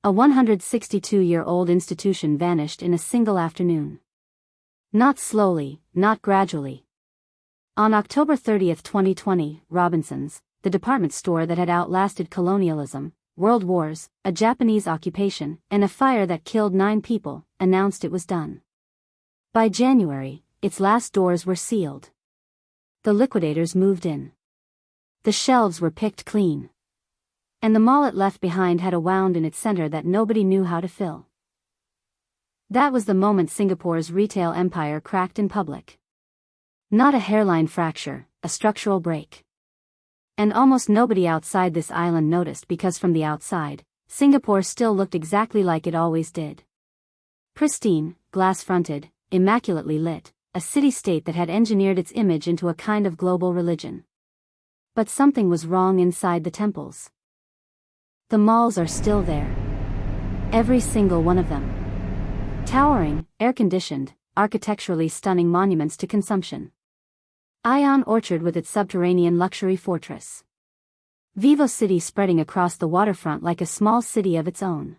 A 162-year-old institution vanished in a single afternoon. Not slowly, not gradually. On October 30, 2020, Robinsons, the department store that had outlasted colonialism, world wars, a Japanese occupation, and a fire that killed 9 people, announced it was done. By January, its last doors were sealed. The liquidators moved in. The shelves were picked clean. And the mall it left behind had a wound in its center that nobody knew how to fill. That was the moment Singapore's retail empire cracked in public. Not a hairline fracture, a structural break. And almost nobody outside this island noticed because from the outside, Singapore still looked exactly like it always did. Pristine, glass-fronted, immaculately lit, a city-state that had engineered its image into a kind of global religion. But something was wrong inside the temples. The malls are still there. Every single one of them. Towering, air-conditioned, architecturally stunning monuments to consumption. Ion Orchard with its subterranean luxury fortress. Vivo City spreading across the waterfront like a small city of its own.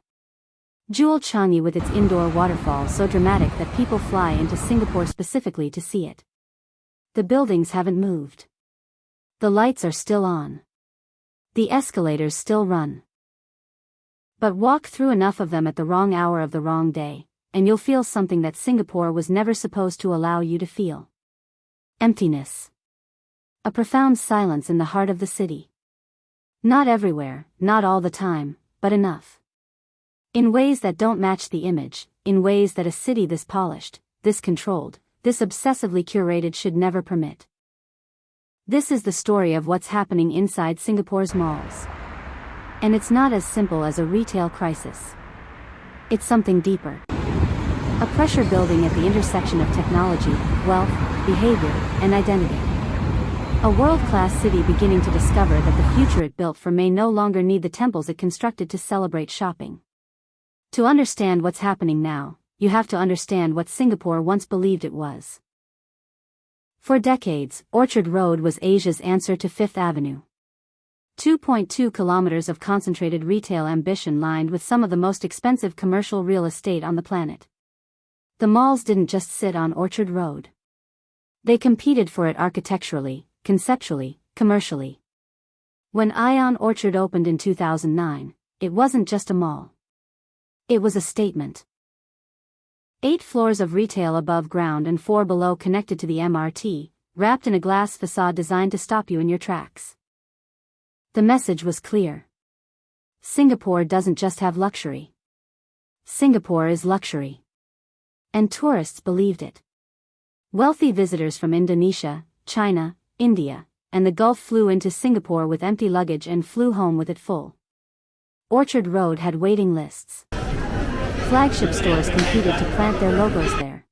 Jewel Changi with its indoor waterfall so dramatic that people fly into Singapore specifically to see it. The buildings haven't moved. The lights are still on. The escalators still run. But walk through enough of them at the wrong hour of the wrong day, and you'll feel something that Singapore was never supposed to allow you to feel. Emptiness. A profound silence in the heart of the city. Not everywhere, not all the time, but enough. In ways that don't match the image, in ways that a city this polished, this controlled, this obsessively curated should never permit. This is the story of what's happening inside Singapore's malls. And it's not as simple as a retail crisis. It's something deeper. A pressure building at the intersection of technology, wealth, behavior, and identity. A world-class city beginning to discover that the future it built for may no longer need the temples it constructed to celebrate shopping. To understand what's happening now, you have to understand what Singapore once believed it was. For decades, Orchard Road was Asia's answer to Fifth Avenue. 2.2 kilometers of concentrated retail ambition lined with some of the most expensive commercial real estate on the planet. The malls didn't just sit on Orchard Road. They competed for it architecturally, conceptually, commercially. When Ion Orchard opened in 2009, it wasn't just a mall. It was a statement. 8 floors of retail above ground and 4 below connected to the MRT, wrapped in a glass facade designed to stop you in your tracks. The message was clear. Singapore doesn't just have luxury. Singapore is luxury. And tourists believed it. Wealthy visitors from Indonesia, China, India, and the Gulf flew into Singapore with empty luggage and flew home with it full. Orchard Road had waiting lists. Flagship stores competed to plant their logos there.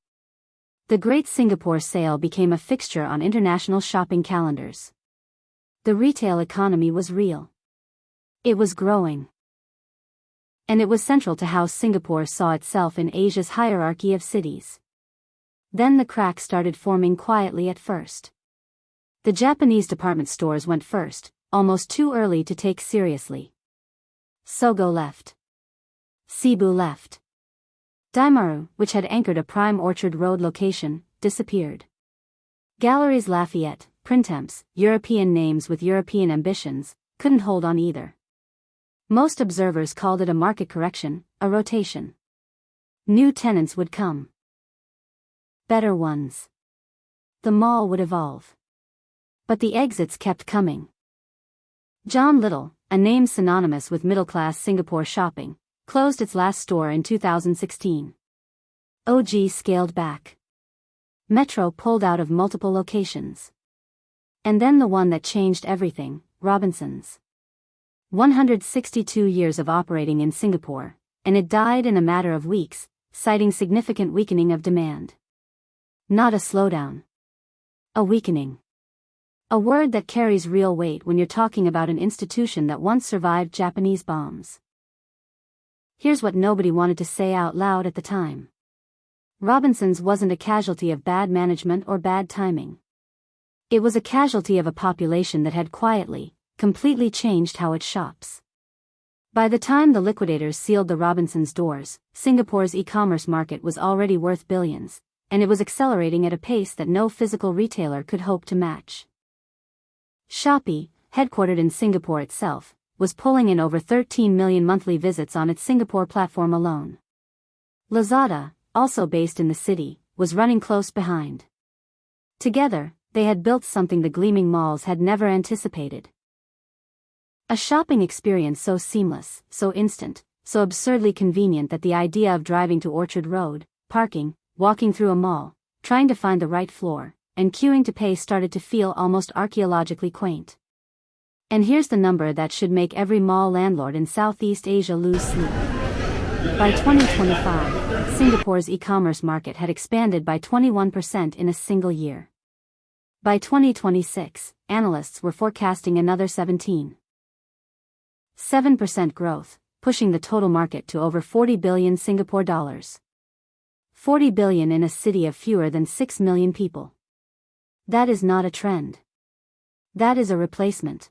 The Great Singapore Sale became a fixture on international shopping calendars. The retail economy was real. It was growing. And it was central to how Singapore saw itself in Asia's hierarchy of cities. Then the cracks started forming quietly at first. The Japanese department stores went first, almost too early to take seriously. Sogo left. Cebu left. Daimaru, which had anchored a prime Orchard Road location, disappeared. Galeries Lafayette, Printemps, European names with European ambitions, couldn't hold on either. Most observers called it a market correction, a rotation. New tenants would come. Better ones. The mall would evolve. But the exits kept coming. John Little, a name synonymous with middle-class Singapore shopping, closed its last store in 2016. OG scaled back. Metro pulled out of multiple locations. And then the one that changed everything, Robinsons. 162 years of operating in Singapore, and it died in a matter of weeks, citing significant weakening of demand. Not a slowdown. A weakening. A word that carries real weight when you're talking about an institution that once survived Japanese bombs. Here's what nobody wanted to say out loud at the time. Robinsons wasn't a casualty of bad management or bad timing. It was a casualty of a population that had quietly, completely changed how it shops. By the time the liquidators sealed the Robinsons' doors, Singapore's e-commerce market was already worth billions, and it was accelerating at a pace that no physical retailer could hope to match. Shopee, headquartered in Singapore itself, was pulling in over 13 million monthly visits on its Singapore platform alone. Lazada, also based in the city, was running close behind. Together, they had built something the gleaming malls had never anticipated. A shopping experience so seamless, so instant, so absurdly convenient that the idea of driving to Orchard Road, parking, walking through a mall, trying to find the right floor, and queuing to pay started to feel almost archaeologically quaint. And here's the number that should make every mall landlord in Southeast Asia lose sleep. By 2025, Singapore's e-commerce market had expanded by 21% in a single year. By 2026, analysts were forecasting another 7% growth, pushing the total market to over 40 billion Singapore dollars. 40 billion in a city of fewer than 6 million people. That is not a trend. That is a replacement.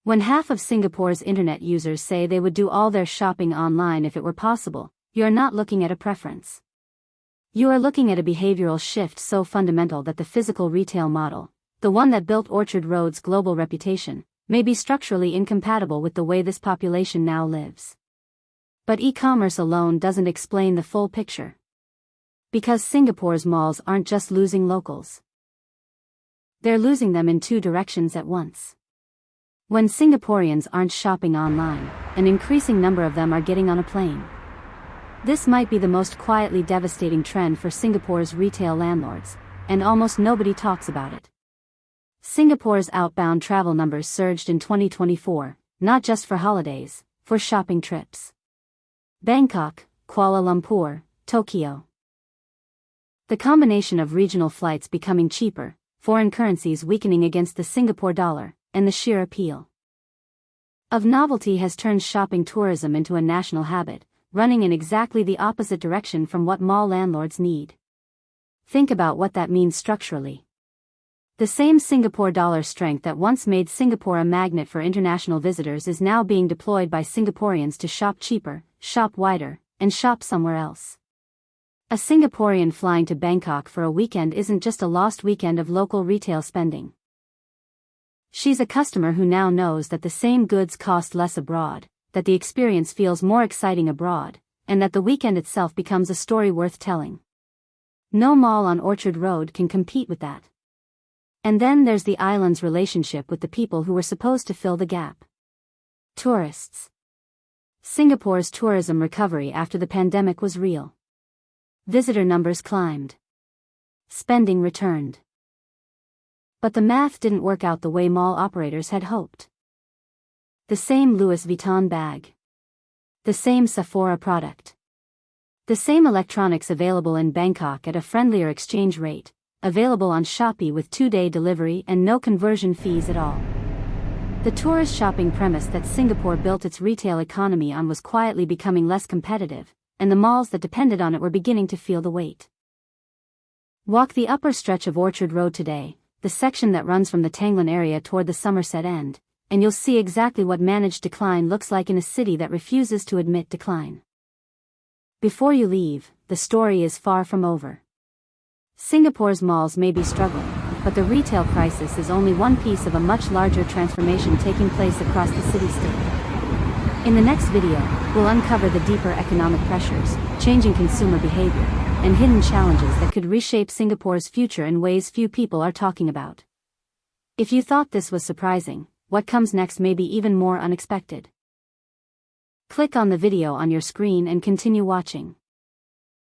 When half of Singapore's internet users say they would do all their shopping online if it were possible, you are not looking at a preference. You are looking at a behavioral shift so fundamental that the physical retail model, the one that built Orchard Road's global reputation, may be structurally incompatible with the way this population now lives. But e-commerce alone doesn't explain the full picture. Because Singapore's malls aren't just losing locals. They're losing them in two directions at once. When Singaporeans aren't shopping online, an increasing number of them are getting on a plane. This might be the most quietly devastating trend for Singapore's retail landlords, and almost nobody talks about it. Singapore's outbound travel numbers surged in 2024, not just for holidays, for shopping trips. Bangkok, Kuala Lumpur, Tokyo. The combination of regional flights becoming cheaper, foreign currencies weakening against the Singapore dollar, and the sheer appeal of novelty has turned shopping tourism into a national habit, running in exactly the opposite direction from what mall landlords need. Think about what that means structurally. The same Singapore dollar strength that once made Singapore a magnet for international visitors is now being deployed by Singaporeans to shop cheaper, shop wider, and shop somewhere else. A Singaporean flying to Bangkok for a weekend isn't just a lost weekend of local retail spending. She's a customer who now knows that the same goods cost less abroad, that the experience feels more exciting abroad, and that the weekend itself becomes a story worth telling. No mall on Orchard Road can compete with that. And then there's the island's relationship with the people who were supposed to fill the gap. Tourists. Singapore's tourism recovery after the pandemic was real. Visitor numbers climbed. Spending returned. But the math didn't work out the way mall operators had hoped. The same Louis Vuitton bag. The same Sephora product. The same electronics available in Bangkok at a friendlier exchange rate, available on Shopee with 2-day delivery and no conversion fees at all. The tourist shopping premise that Singapore built its retail economy on was quietly becoming less competitive, and the malls that depended on it were beginning to feel the weight. Walk the upper stretch of Orchard Road today, the section that runs from the Tanglewood area toward the Somerset end, and you'll see exactly what managed decline looks like in a city that refuses to admit decline. Before you leave, the story is far from over. Singapore's malls may be struggling, but the retail crisis is only one piece of a much larger transformation taking place across the city-state. In the next video, we'll uncover the deeper economic pressures, changing consumer behavior, and hidden challenges that could reshape Singapore's future in ways few people are talking about. If you thought this was surprising, what comes next may be even more unexpected. Click on the video on your screen and continue watching.